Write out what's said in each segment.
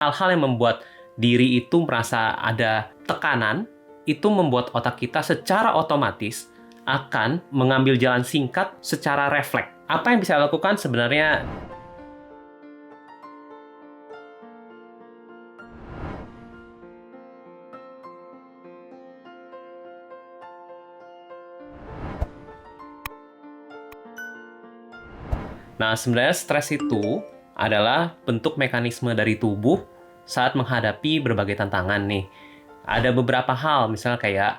Hal-hal yang membuat diri itu merasa ada tekanan, itu membuat otak kita secara otomatis akan mengambil jalan singkat secara refleks. Apa yang bisa lakukan sebenarnya? Nah, sebenarnya stres itu adalah bentuk mekanisme dari tubuh saat menghadapi berbagai tantangan nih. Ada beberapa hal, misalnya kayak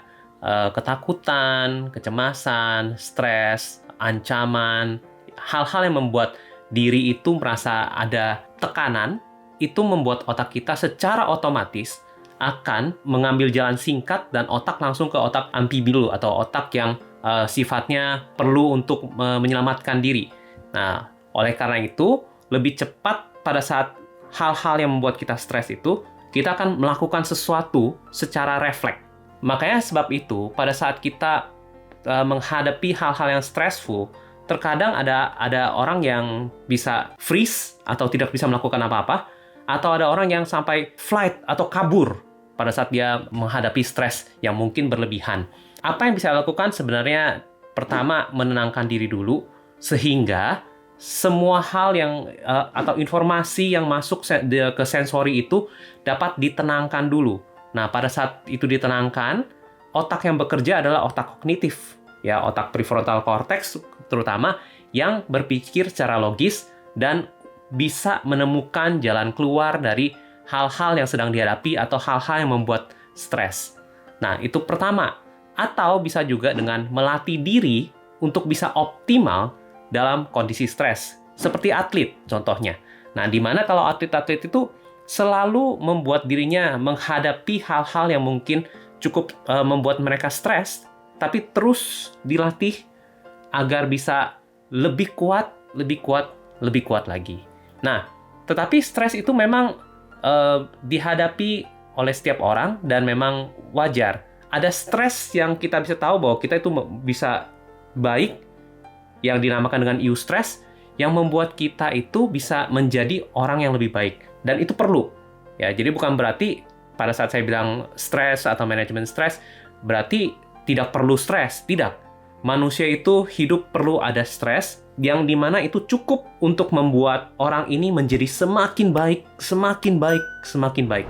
ketakutan, kecemasan, stres, ancaman, hal-hal yang membuat diri itu merasa ada tekanan, itu membuat otak kita secara otomatis akan mengambil jalan singkat dan otak langsung ke otak amfibi dulu, atau otak yang sifatnya perlu untuk menyelamatkan diri. Nah, oleh karena itu, lebih cepat pada saat hal-hal yang membuat kita stres itu, kita akan melakukan sesuatu secara refleks. Makanya sebab itu, pada saat kita menghadapi hal-hal yang stressful, terkadang ada orang yang bisa freeze atau tidak bisa melakukan apa-apa, atau ada orang yang sampai flight atau kabur pada saat dia menghadapi stres yang mungkin berlebihan. Apa yang bisa dilakukan sebenarnya? Pertama, menenangkan diri dulu, sehingga semua hal yang atau informasi yang masuk ke sensori itu dapat ditenangkan dulu. Nah, pada saat itu ditenangkan, otak yang bekerja adalah otak kognitif, ya, otak prefrontal cortex terutama, yang berpikir secara logis dan bisa menemukan jalan keluar dari hal-hal yang sedang dihadapi atau hal-hal yang membuat stres. Nah, itu pertama. Atau bisa juga dengan melatih diri untuk bisa optimal dalam kondisi stres, seperti atlet contohnya. Nah, di mana kalau atlet-atlet itu selalu membuat dirinya menghadapi hal-hal yang mungkin cukup membuat mereka stres, tapi terus dilatih agar bisa lebih kuat, lebih kuat, lebih kuat lagi. Nah, tetapi stres itu memang dihadapi oleh setiap orang dan memang wajar. Ada stres yang kita bisa tahu bahwa kita itu bisa baik, yang dinamakan dengan eustress, yang membuat kita itu bisa menjadi orang yang lebih baik. Dan itu perlu. Ya, jadi bukan berarti pada saat saya bilang stres atau manajemen stres, berarti tidak perlu stres. Tidak. Manusia itu hidup perlu ada stres, yang dimana itu cukup untuk membuat orang ini menjadi semakin baik, semakin baik, semakin baik.